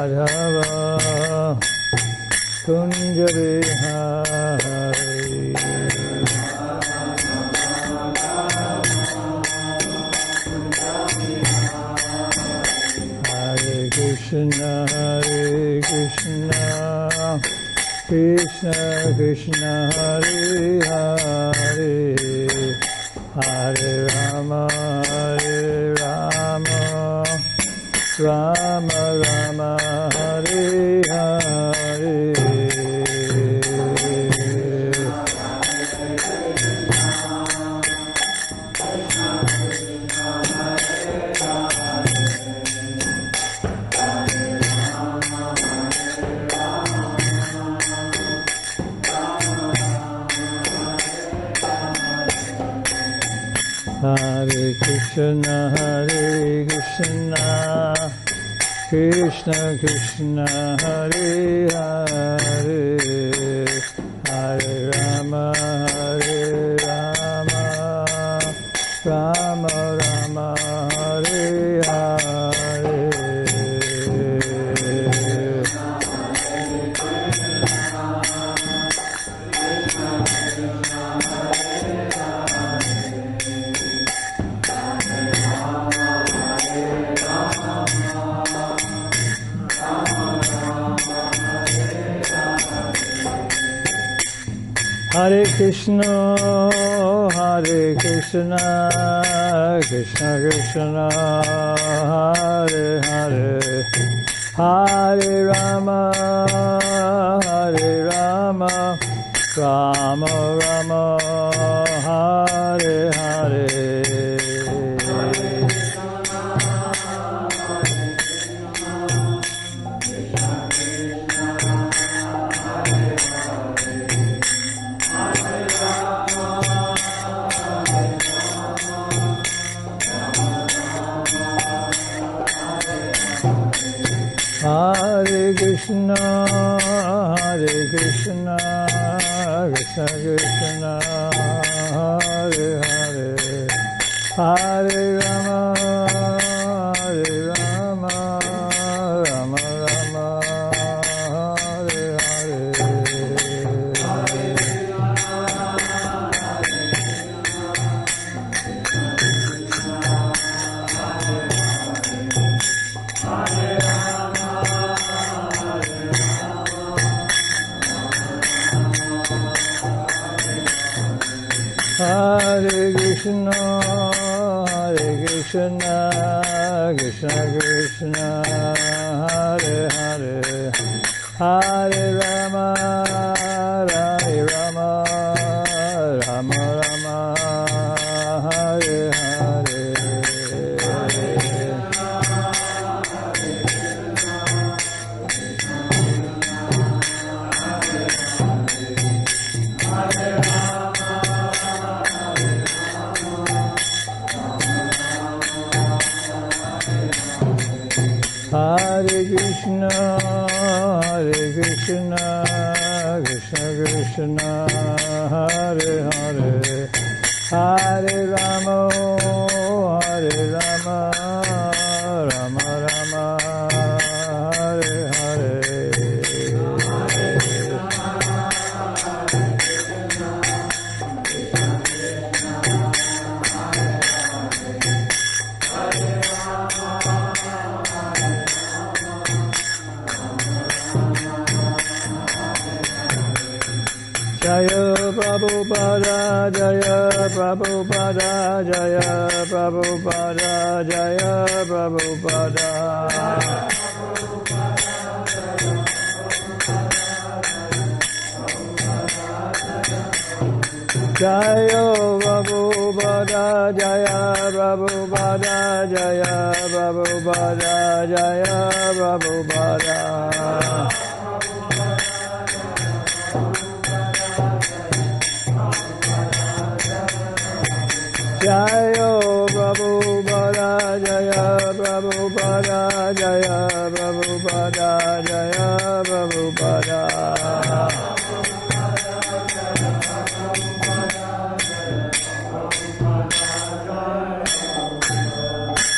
Madhava Kunja Vihari Hare Krishna Krishna Krishna Hare Hare Hare Rama Rama Rama Hare Hare Hare Krishna Krishna Krishna Hare Hare Hare Rama Rama Rama Hare Hare Hare Krishna Krishna Krishna Hare Hare Hare Rama Rama Rama Hare Hare Hare Krishna Krishna Krishna Hare Hare Hare Rama Rama Rama Hare Hare Hare Krishna Krishna Krishna Hare Hare Hare Rama Rama Rama Hare Hare Hare Krishna Krishna Krishna Hare Hare Hare Rama Rama Rama Hare Hare Jaya Prabhupada Jaya Prabhupada Jaya Prabhupada Jaya Prabhupada Jaya Prabhupada Jaya Prabhupada Jaya Prabhupada Jaya Prabhupada Jaya Prabhupada Jaya Prabhupada Jaya Prabhupada Jaya Prabhupada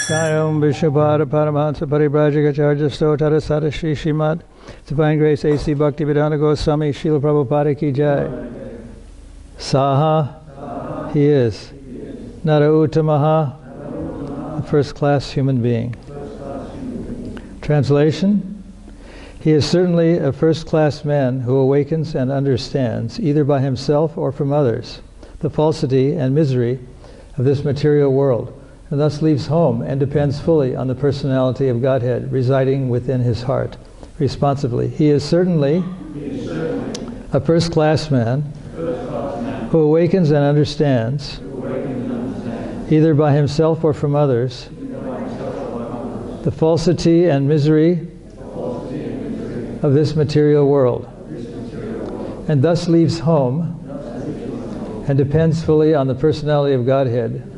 Sayam Vishnupada Paramahansa Paribrajikacharya Stotara Sada Shri Srimad Divine Grace A.C. Bhaktivedanta Goswami Srila Prabhupada Ki Jai. Saha, he is. Nara Uttamaha, a first-class human being. Translation: he is certainly a first-class man who awakens and understands, either by himself or from others, the falsity and misery of this material world, and thus leaves home and depends fully on the personality of Godhead residing within his heart. Responsibly, he is certainly a first-class man who awakens and understands, either by himself or from others, the falsity and misery of this material world, and thus leaves home and depends fully on the personality of Godhead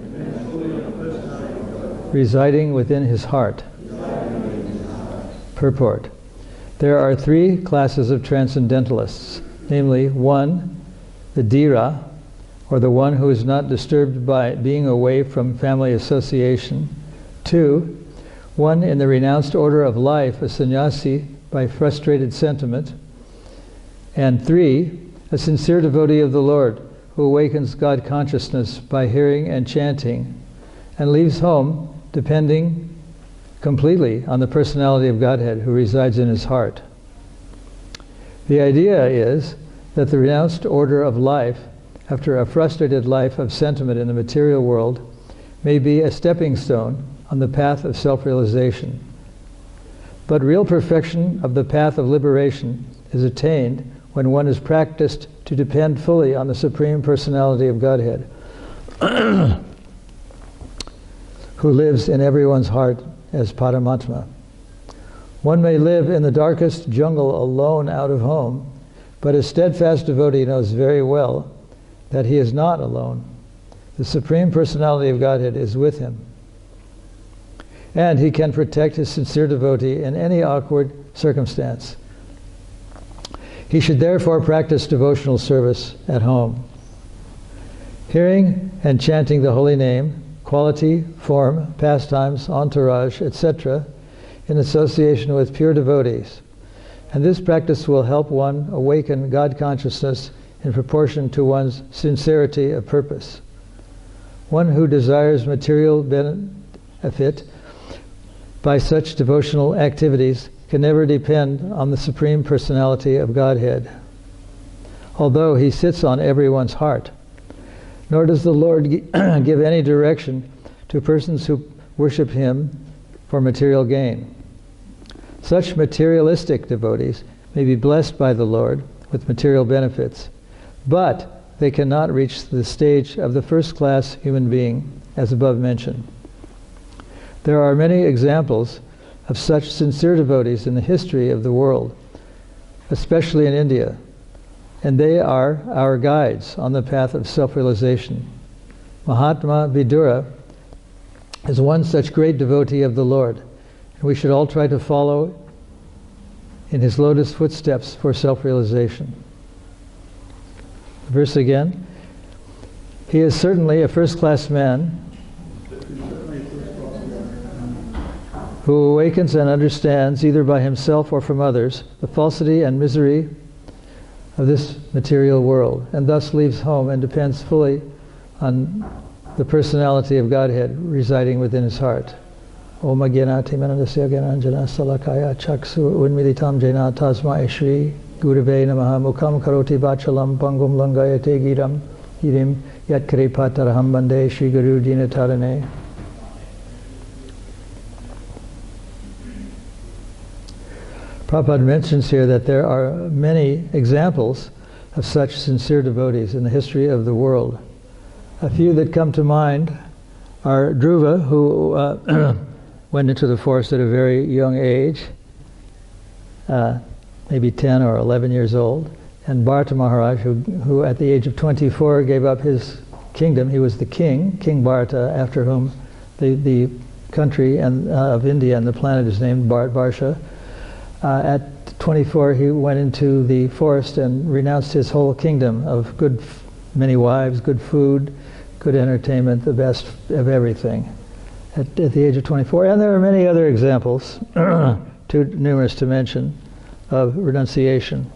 residing within his heart. Purport: there are three classes of transcendentalists, namely, 1, the Dhira, or the one who is not disturbed by being away from family association; 2, one in the renounced order of life, a sannyasi by frustrated sentiment; and 3, a sincere devotee of the Lord who awakens God consciousness by hearing and chanting, and leaves home depending completely on the personality of Godhead who resides in his heart. The idea is that the renounced order of life, after a frustrated life of sentiment in the material world, may be a stepping stone on the path of self-realization. But real perfection of the path of liberation is attained when one is practiced to depend fully on the Supreme Personality of Godhead, who lives in everyone's heart as Paramatma. One may live in the darkest jungle alone out of home, but a steadfast devotee knows very well that he is not alone. The Supreme Personality of Godhead is with him, and he can protect his sincere devotee in any awkward circumstance. He should therefore practice devotional service at home. Hearing and chanting the holy name, quality, form, pastimes, entourage, etc., in association with pure devotees. And this practice will help one awaken God consciousness in proportion to one's sincerity of purpose. One who desires material benefit by such devotional activities can never depend on the Supreme Personality of Godhead, although he sits on everyone's heart. Nor does the Lord give any direction to persons who worship him for material gain. Such materialistic devotees may be blessed by the Lord with material benefits, but they cannot reach the stage of the first-class human being, as above mentioned. There are many examples of such sincere devotees in the history of the world, especially in India, and they are our guides on the path of self-realization. Mahatma Vidura is one such great devotee of the Lord, and we should all try to follow in his lotus footsteps for self-realization. Verse again: he is certainly a first-class man who awakens and understands, either by himself or from others, the falsity and misery of this material world, and thus leaves home and depends fully on the personality of Godhead residing within his heart. Om Agyanati Manandasya Gyananjana Salakaya Chaksu Unmilitam Jena Tasmai Shri Gurave Namaha Mukham Karoti Vachalam Pangum Langayate Giram Hirim Yat Kripataraham Bande Shri Guru Dinatarane. Prabhupada mentions here that there are many examples of such sincere devotees in the history of the world. A few that come to mind are Dhruva, who went into the forest at a very young age, maybe 10 or 11 years old, and Bharata Maharaj, who at the age of 24 gave up his kingdom. He was the king, King Bharata, after whom the country of India and the planet is named Bharatvarsha. At 24, he went into the forest and renounced his whole kingdom of many wives, good food, good entertainment, the best of everything, at the age of 24. And there are many other examples, too numerous to mention, of renunciation.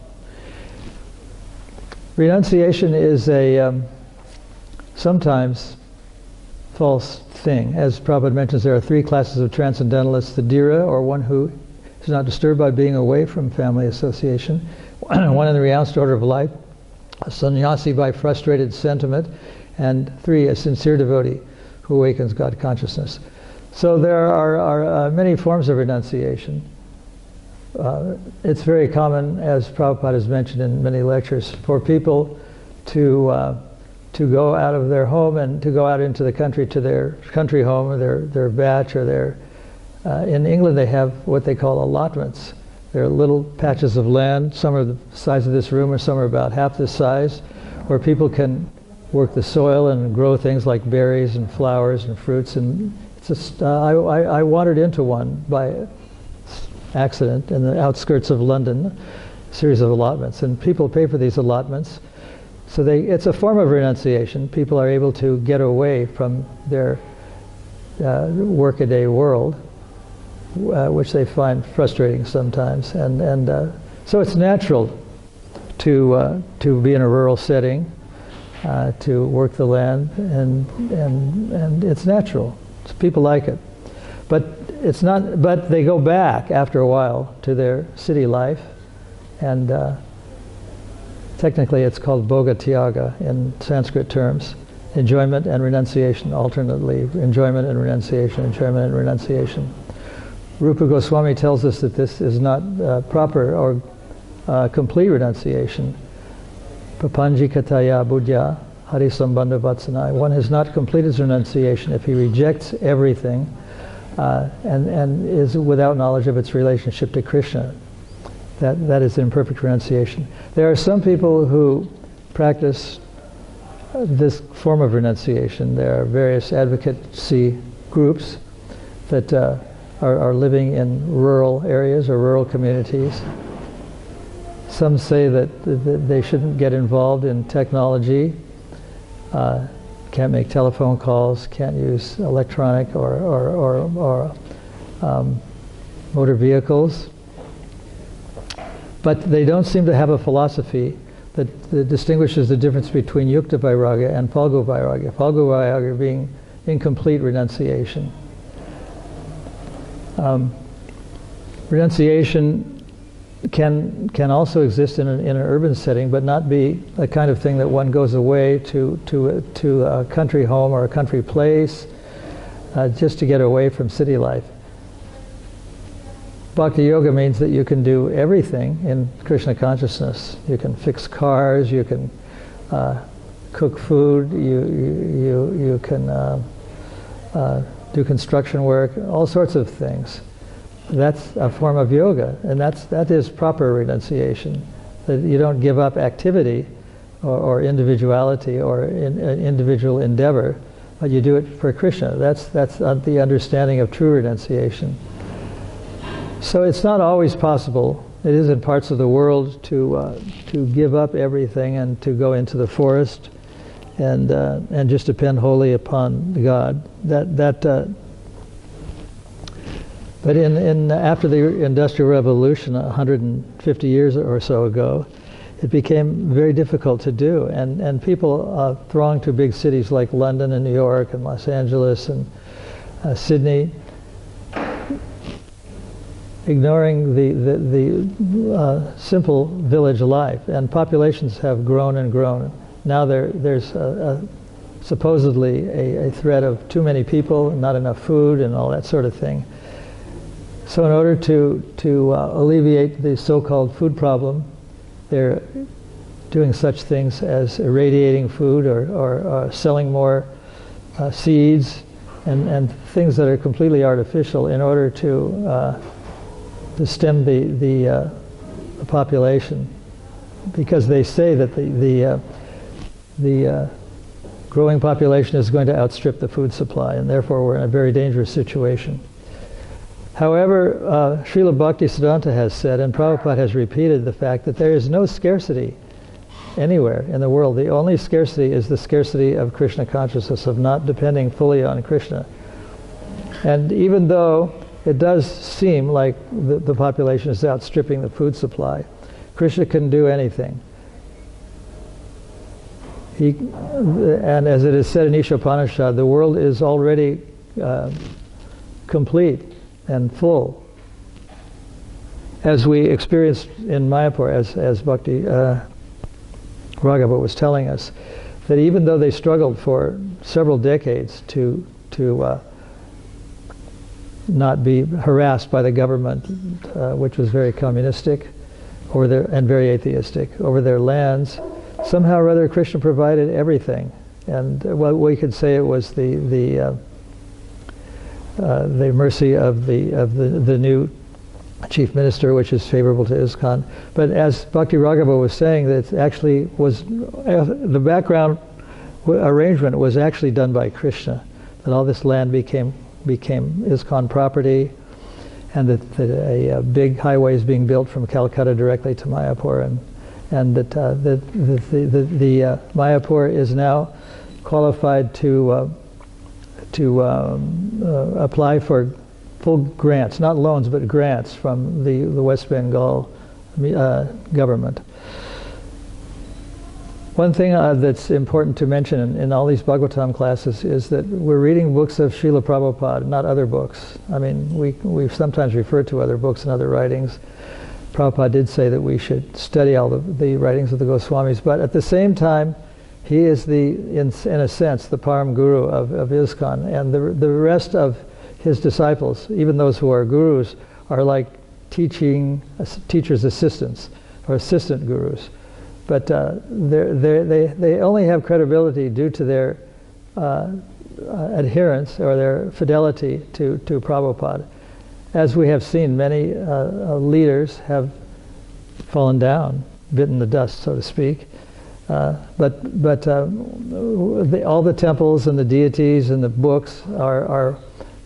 Renunciation is a sometimes false thing. As Prabhupada mentions, there are three classes of transcendentalists: the dhira, or one who is not disturbed by being away from family association, one in the renounced order of life, a sannyasi by frustrated sentiment, and three, a sincere devotee who awakens God consciousness. So there are many forms of renunciation. It's very common, as Prabhupada has mentioned in many lectures, for people to go out of their home and to go out into the country, to their country home, or their batch, or their... in England they have what they call allotments. They're little patches of land, some are the size of this room, or some are about half this size, where people can work the soil and grow things like berries and flowers and fruits. And it's just, I wandered into one by accident in the outskirts of London, a series of allotments, and people pay for these allotments. So it's a form of renunciation. People are able to get away from their workaday world, which they find frustrating sometimes, and so it's natural to be in a rural setting, to work the land, and it's natural. People like it, but it's not. But they go back after a while to their city life, and technically it's called bhoga tyaga in Sanskrit terms. Enjoyment and renunciation alternately. Enjoyment and renunciation. Enjoyment and renunciation. Rupa Goswami tells us that this is not proper or complete renunciation. Papanji kataya buddhya hari sambandha vatsanai. One has not completed his renunciation if he rejects everything and is without knowledge of its relationship to Krishna. That is imperfect renunciation. There are some people who practice this form of renunciation. There are various advocacy groups that are living in rural areas or rural communities. Some say that they shouldn't get involved in technology, can't make telephone calls, can't use electronic or motor vehicles. But they don't seem to have a philosophy that distinguishes the difference between yukta vairagya and phalgu vairagya. Phalgu vairagya being incomplete renunciation. Renunciation can also exist in an urban setting, but not be a kind of thing that one goes away to a country home or a country place just to get away from city life. Bhakti yoga means that you can do everything in Krishna consciousness. You can fix cars, you can cook food, you can do construction work, all sorts of things. That's a form of yoga, and that is proper renunciation. That you don't give up activity or individuality or individual endeavor, but you do it for Krishna. That's the understanding of true renunciation. So it's not always possible. It is in parts of the world to give up everything and to go into the forest and just depend wholly upon God. But after the Industrial Revolution, 150 years or so ago, it became very difficult to do, and people thronged to big cities like London and New York and Los Angeles and Sydney, ignoring the simple village life, and populations have grown and grown. Now there's supposedly a threat of too many people, not enough food, and all that sort of thing. So in order to alleviate the so-called food problem, they're doing such things as irradiating food or selling more seeds and things that are completely artificial in order to stem the population, because they say that the growing population is going to outstrip the food supply, and therefore we're in a very dangerous situation. However, Srila Bhaktisiddhanta has said, and Prabhupada has repeated the fact that there is no scarcity anywhere in the world. The only scarcity is the scarcity of Krishna consciousness, of not depending fully on Krishna. And even though it does seem like the population is outstripping the food supply, Krishna can do anything. And as it is said in Ishopanishad, the world is already complete and full. As we experienced in Mayapur, as Bhakti Raghava was telling us, that even though they struggled for several decades to not be harassed by the government, which was very communistic and very atheistic, over their lands, somehow or other Krishna provided everything. And well, we could say it was the mercy of the new chief minister, which is favorable to ISKCON. But as Bhakti Raghava was saying, that actually was the background arrangement was actually done by Krishna. That all this land became ISKCON property, and that a big highway is being built from Calcutta directly to Mayapur, and that the Mayapur is now qualified to apply for full grants, not loans, but grants from the West Bengal government. One thing that's important to mention in all these Bhagavatam classes is that we're reading books of Srila Prabhupada, not other books. I mean, we sometimes refer to other books and other writings. Prabhupada did say that we should study all the writings of the Goswamis, but at the same time, he is in a sense, the Param Guru of ISKCON, and the rest of his disciples, even those who are gurus, are like teachers' assistants, or assistant gurus. But they only have credibility due to their adherence or their fidelity to Prabhupada. As we have seen, many leaders have fallen down, bitten the dust, so to speak. But all the temples and the deities and the books are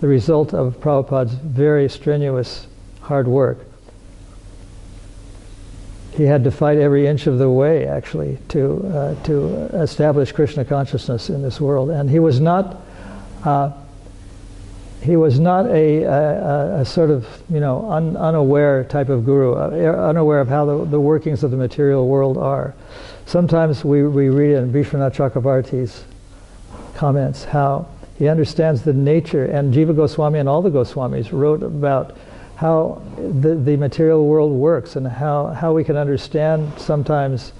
the result of Prabhupada's very strenuous hard work. He had to fight every inch of the way, actually, to establish Krishna consciousness in this world. And he was not a sort of, unaware type of guru, unaware of how the workings of the material world are. Sometimes we read in Vishwanath Chakravarti's comments how he understands the nature, and Jiva Goswami and all the Goswamis wrote about how the material world works, and how we can understand sometimes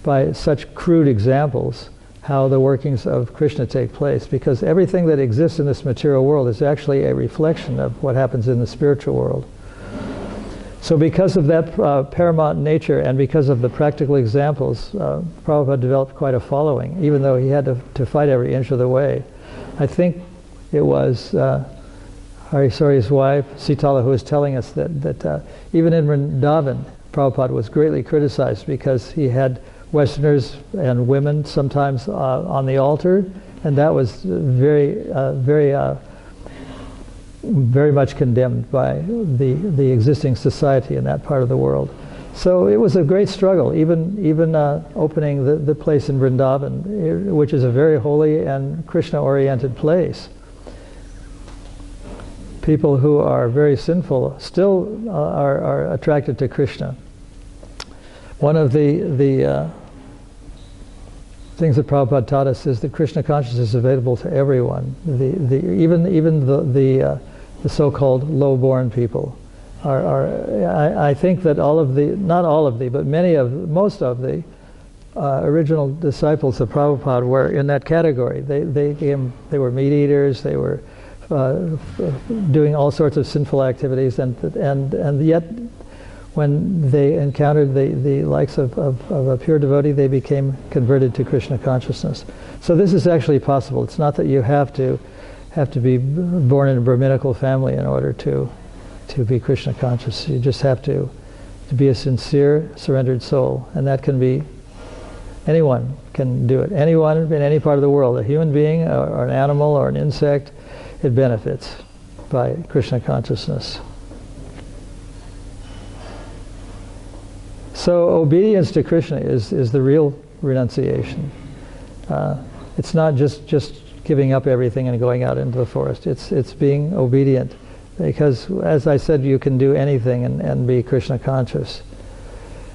by such crude examples how the workings of Krishna take place, because everything that exists in this material world is actually a reflection of what happens in the spiritual world. So because of that paramount nature, and because of the practical examples, Prabhupada developed quite a following, even though he had to fight every inch of the way. I think it was Harisori's wife, Sitala, who was telling us that even in Vrindavan, Prabhupada was greatly criticized because he had Westerners and women sometimes on the altar, and that was very much condemned by the existing society in that part of the world. So it was a great struggle, even opening the place in Vrindavan, which is a very holy and Krishna-oriented place. People who are very sinful still are attracted to Krishna. One of the things that Prabhupada taught us is that Krishna consciousness is available to everyone. Even the so-called low-born people I think that not all of the, but most of the original disciples of Prabhupada were in that category. They were meat eaters. They were doing all sorts of sinful activities, and yet when they encountered the likes of a pure devotee, they became converted to Krishna consciousness. So this is actually possible. It's not that you have to be born in a Brahminical family in order to be Krishna conscious. You just have to be a sincere, surrendered soul, and that can be anyone can do it. Anyone in any part of the world, a human being or an animal or an insect, it benefits by Krishna consciousness. So obedience to Krishna is the real renunciation. It's not just giving up everything and going out into the forest. It's being obedient, because, as I said, you can do anything and be Krishna conscious.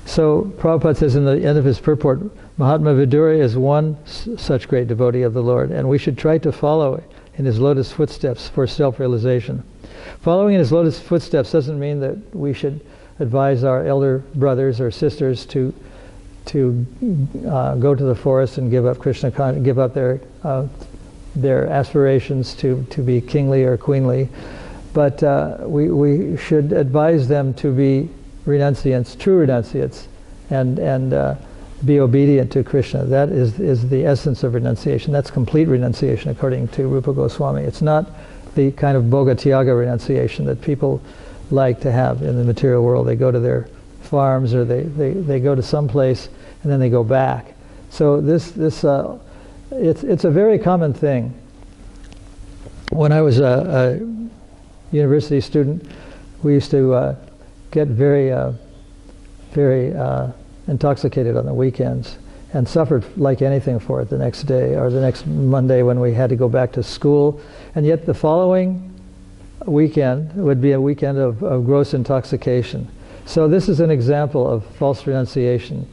So Prabhupada says in the end of his purport, Mahatma Vidura is one such great devotee of the Lord, and we should try to follow in his lotus footsteps for self-realization. Following in his lotus footsteps doesn't mean that we should advise our elder brothers or sisters to go to the forest and give up give up their aspirations to be kingly or queenly, but we should advise them to be renunciants, true renunciants, and be obedient to Krishna. That is the essence of renunciation. That's complete renunciation according to Rupa Goswami. It's not the kind of Bhoga Tyaga renunciation that people like to have in the material world. They go to their farms, or they go to some place and then they go back. So it's a very common thing. When I was a university student, we used to get very intoxicated on the weekends and suffered like anything for it the next day or the next Monday when we had to go back to school. And yet the following weekend would be a weekend of gross intoxication. So this is an example of false renunciation,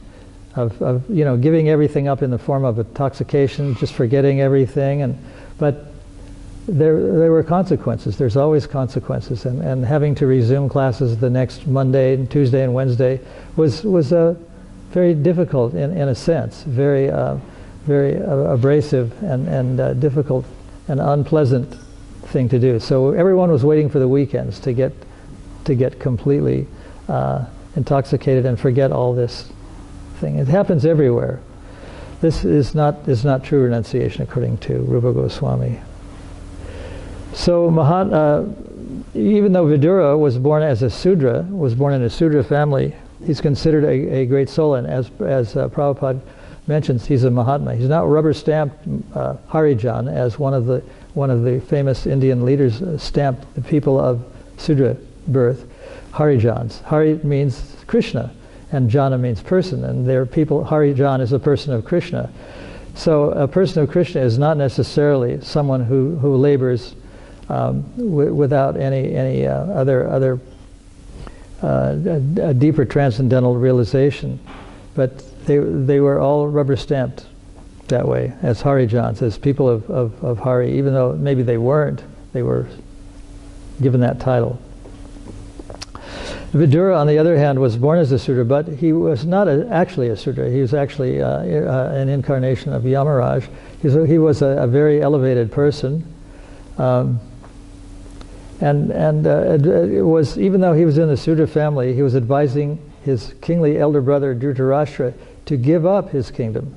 of giving everything up in the form of intoxication, just forgetting everything. But there were consequences. There's always consequences, and having to resume classes the next Monday and Tuesday and Wednesday was very difficult in a sense, very abrasive and difficult and unpleasant thing to do. So everyone was waiting for the weekends to get completely intoxicated and forget all this thing. It happens everywhere. This is not true renunciation according to Rupa Goswami. So even though Vidura was born as a Sudra, was born in a Sudra family, he's considered a great soul, and as Prabhupada mentions, he's a Mahatma. He's not rubber-stamped Harijan, as one of the famous Indian leaders stamped the people of Sudra birth, Harijans. Hari means Krishna, and Jana means person, and their people, Harijan is a person of Krishna. So a person of Krishna is not necessarily someone who labors without any other a deeper transcendental realization, but they were all rubber stamped that way as Harijans, as people of Hari, even though maybe they weren't. They were given that title. Vidura, on the other hand, was born as a Sudra, but he was not actually a Sudra. He was actually an incarnation of Yamaraj. He was a very elevated person. It was, even though he was in the Sudra family, he was advising his kingly elder brother Dhritarashtra to give up his kingdom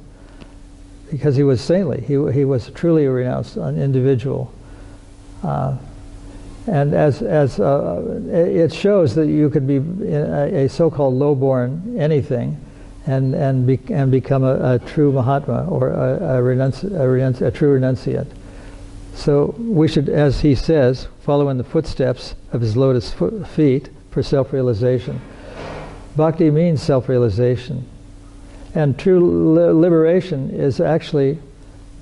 because he was saintly. He was truly a renounced individual. And as it shows that you could be a so-called low-born anything and become a true Mahatma or a true renunciant. So we should, as he says, follow in the footsteps of his lotus feet for self-realization. Bhakti means self-realization. And true liberation is actually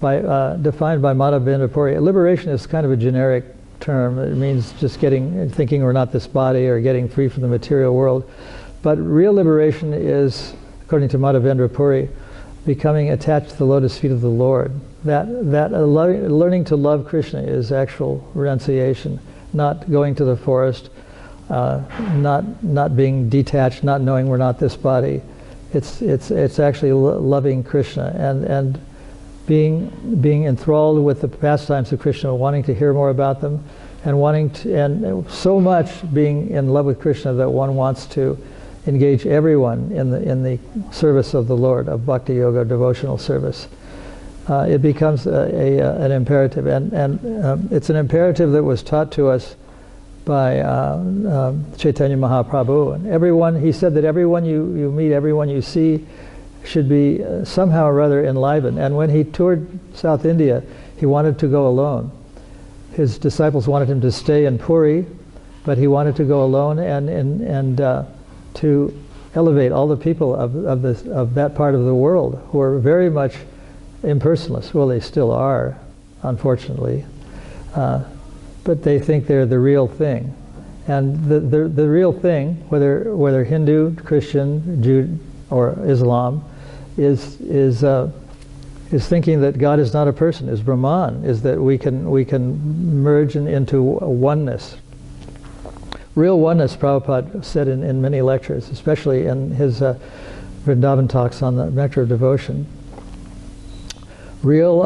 defined by Madhavendra Puri. Liberation is kind of a generic term. It means just thinking we're not this body or getting free from the material world. But real liberation is, according to Madhavendra Puri, becoming attached to the lotus feet of the Lord. Learning to love Krishna is actual renunciation, not going to the forest, not being detached, not knowing we're not this body. It's actually loving Krishna and being enthralled with the pastimes of Krishna, wanting to hear more about them, and so much being in love with Krishna that one wants to engage everyone in the service of the Lord, of bhakti yoga, devotional service. It becomes an imperative, and it's an imperative that was taught to us by Chaitanya Mahaprabhu. And everyone, he said that everyone you meet, everyone you see, should be somehow or other enlivened. And when he toured South India, he wanted to go alone. His disciples wanted him to stay in Puri, but he wanted to go alone and to elevate all the people of that part of the world who are very much impersonalists. Well, they still are. unfortunately. But they think they're the real thing. And the real thing, whether Hindu, Christian, Jew, or Islam, is thinking that God is not a person, is Brahman, is that we can merge into a oneness. Real oneness, Prabhupada said in many lectures, especially in his Vrindavan talks on the Nectar of Devotion. Real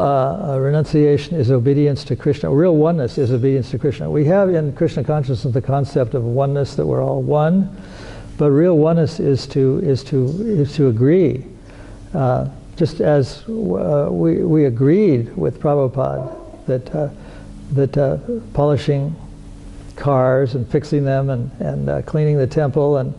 renunciation is obedience to Krishna. Real oneness is obedience to Krishna. We have in Krishna consciousness the concept of oneness, that we're all one, but real oneness is to agree. Just as we agreed with Prabhupada that polishing cars and fixing them and cleaning the temple and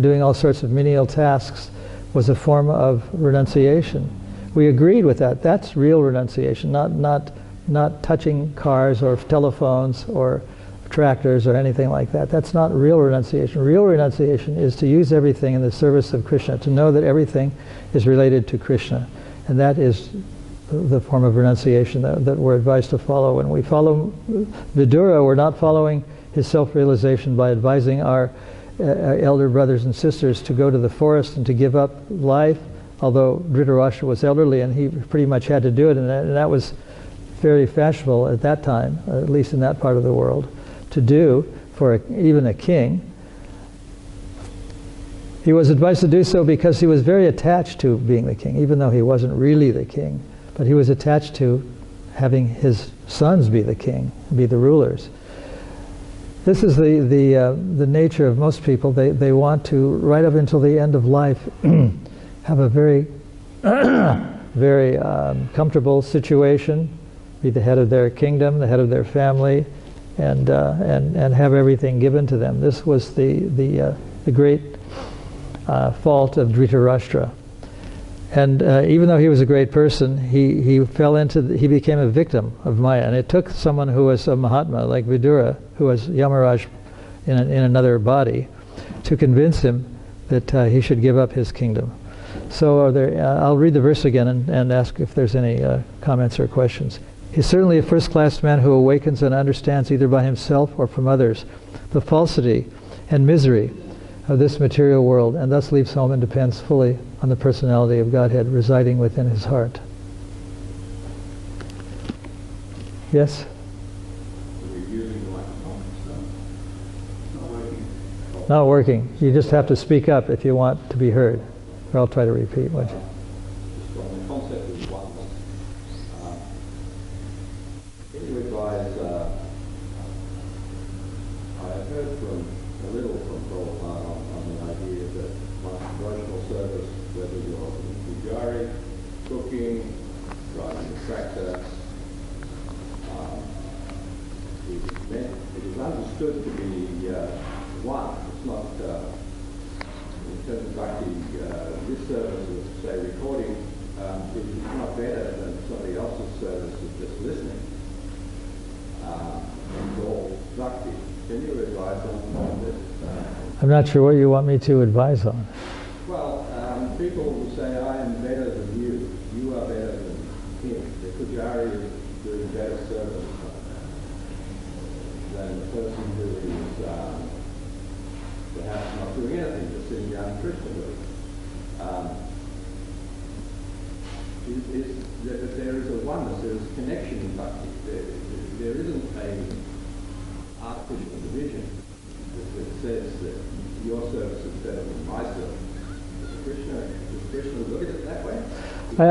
doing all sorts of menial tasks was a form of renunciation. We agreed with that. That's real renunciation, not touching cars or telephones or tractors or anything like that. That's not real renunciation. Real renunciation is to use everything in the service of Krishna, to know that everything is related to Krishna. And that is the form of renunciation that we're advised to follow. When we follow Vidura, we're not following his self-realization by advising our elder brothers and sisters to go to the forest and to give up life, although Dhritarashtra was elderly and he pretty much had to do it, and that was very fashionable at that time, at least in that part of the world, to do for even a king. He was advised to do so because he was very attached to being the king, even though he wasn't really the king. But he was attached to having his sons be the king, be the rulers. This is the nature of most people. They want to, right up until the end of life, have a very, very comfortable situation, be the head of their kingdom, the head of their family, and have everything given to them. This was the great fault of Dhritarashtra. And even though he was a great person, he became a victim of Maya. And it took someone who was a Mahatma, like Vidura, who was Yamaraj in another body, to convince him that he should give up his kingdom. So I'll read the verse again and ask if there's any comments or questions. He's certainly a first-class man who awakens and understands either by himself or from others the falsity and misery of this material world, and thus leaves home and depends fully on the personality of Godhead residing within his heart. Yes? Not working. You just have to speak up if you want to be heard, or I'll try to repeat what you... The concept of oneness. Can you advise, I have heard a little from Prabhupada on the idea that one's devotional service, whether you're in pujari, cooking, driving the tractor, it is understood to be one. It's not, in terms of bhakti, this service of, say, recording, is not better than somebody else's service of just listening. It's all bhakti. Can you advise on this? I'm not sure what you want me to advise on. Well, people will say, I am better than you. You are better than him. The pujari is doing better service than the person who is perhaps not doing anything, just sitting down in Krishna with. There is a oneness, there is a connection in bhakti. There isn't a artificial division that says that your service is better than my service. Does Krishna look at it that way?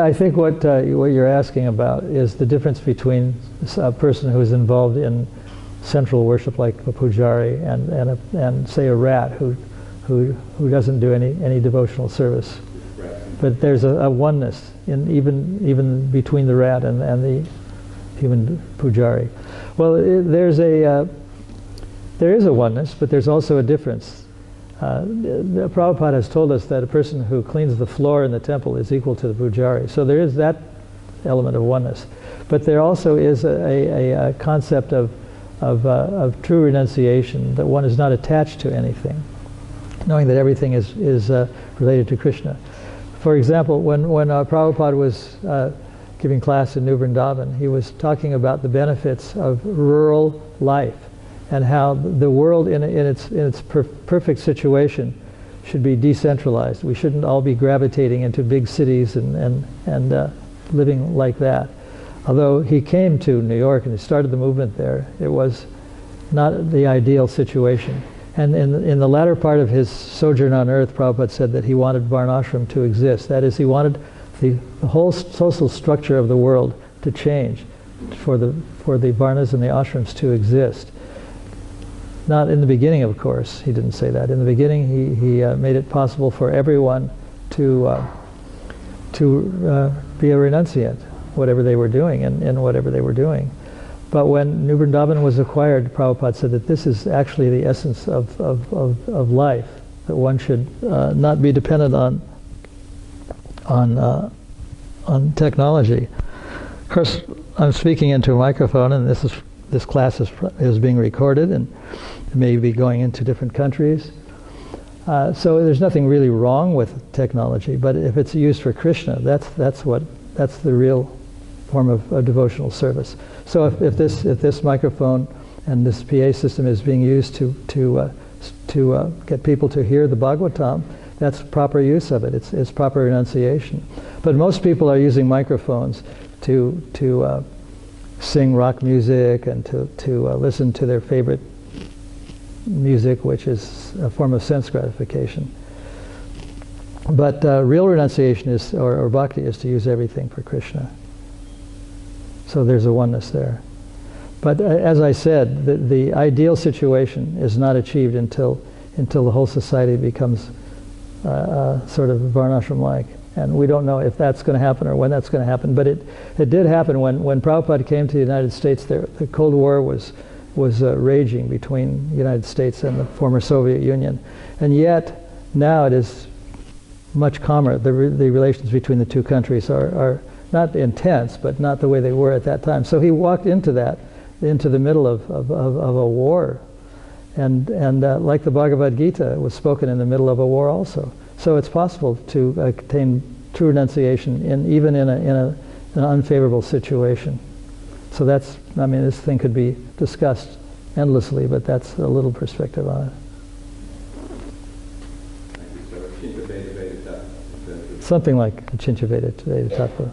I think what you're asking about is the difference between a person who is involved in central worship like a pujari and say a rat who doesn't do any devotional service. But there's a oneness in even between the rat and the human pujari. Well, there is a oneness, but there's also a difference. Prabhupada has told us that a person who cleans the floor in the temple is equal to the pujari. So there is that element of oneness. But there also is a concept of true renunciation, that one is not attached to anything, knowing that everything is related to Krishna. For example, when Prabhupada was giving class in New Vrindavan, he was talking about the benefits of rural life and how the world in its perfect situation should be decentralized. We shouldn't all be gravitating into big cities and living like that. Although he came to New York and he started the movement there, it was not the ideal situation. And in the latter part of his sojourn on earth, Prabhupada said that he wanted Varnashram to exist. That is, he wanted the whole social structure of the world to change for the Varnas and the ashrams to exist. Not in the beginning, of course, he didn't say that. In the beginning, he made it possible for everyone to be a renunciant, whatever they were doing, and whatever they were doing. But when New Vrindavan was acquired, Prabhupada said that this is actually the essence of life, that one should not be dependent on technology. Of course, I'm speaking into a microphone, and this class is being recorded, and it may be going into different countries. So there's nothing really wrong with technology, but if it's used for Krishna, that's the real form of devotional service. So if this microphone and this PA system is being used to get people to hear the Bhagavatam, that's proper use of it. It's proper renunciation. But most people are using microphones to sing rock music and to listen to their favorite music, which is a form of sense gratification. But real renunciation is, or bhakti, is to use everything for Krishna. So there's a oneness there. But as I said, the ideal situation is not achieved until the whole society becomes sort of Varnashram-like. And we don't know if that's going to happen or when that's going to happen. But it did happen when Prabhupada came to the United States. The Cold War was raging between the United States and the former Soviet Union. And yet, now it is much calmer. The relations between the two countries are not intense, but not the way they were at that time. So he walked into the middle of a war. And like the Bhagavad Gita, it was spoken in the middle of a war also. So it's possible to attain true renunciation even in an unfavorable situation. So this thing could be discussed endlessly, but that's a little perspective on it. Something like Achincha Veda Tattva.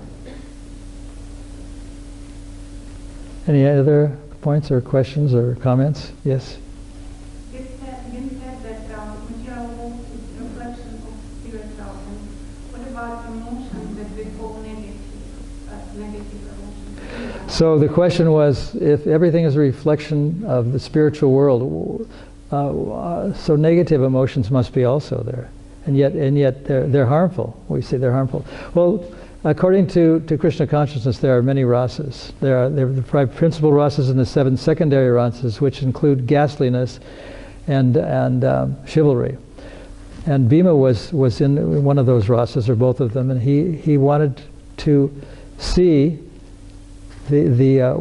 Any other points or questions or comments? Yes? You said that material world is a reflection of spiritual. And what about emotions that we call negative emotions? So the question was, if everything is a reflection of the spiritual world, so negative emotions must be also there, and yet they're harmful. We say they're harmful. Well, according to Krishna consciousness, there are many rasas. There are the five principal rasas and the seven secondary rasas, which include ghastliness and chivalry. And Bhima was in one of those rasas, or both of them, and he wanted to see the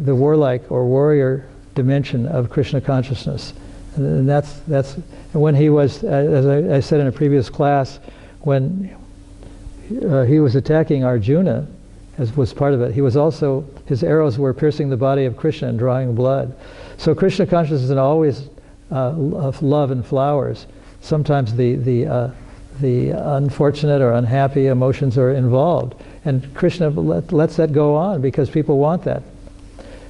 warlike or warrior dimension of Krishna consciousness. And that's when he was, as I said in a previous class, when he was attacking Arjuna, as was part of it, his arrows were piercing the body of Krishna and drawing blood. So Krishna consciousness is always of love and flowers. Sometimes the unfortunate or unhappy emotions are involved, and Krishna lets that go on because people want that.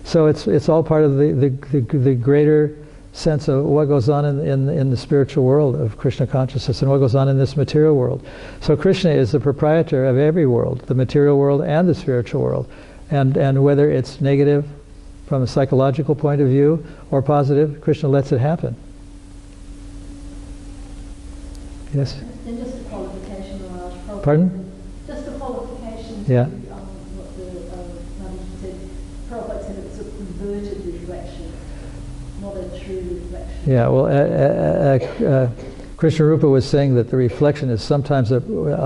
So it's all part of the greater sense of what goes on in the spiritual world of Krishna consciousness and what goes on in this material world. So Krishna is the proprietor of every world, the material world and the spiritual world. And whether it's negative from a psychological point of view or positive, Krishna lets it happen. Yes? And just a qualification, Maharaj. Pardon? Just a qualification to Yeah. What the Maharaj said. Prabhupada said it's a perverted reflection, not a true reflection. Yeah, well, Krishna Rupa was saying that the reflection is sometimes a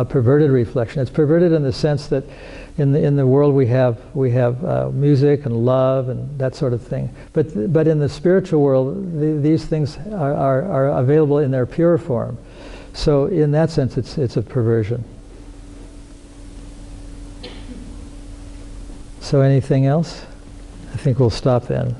perverted reflection. It's perverted in the sense that in the world we have music and love and that sort of thing. But in the spiritual world, these things are available in their pure form. So in that sense, it's a perversion. So anything else? I think we'll stop then.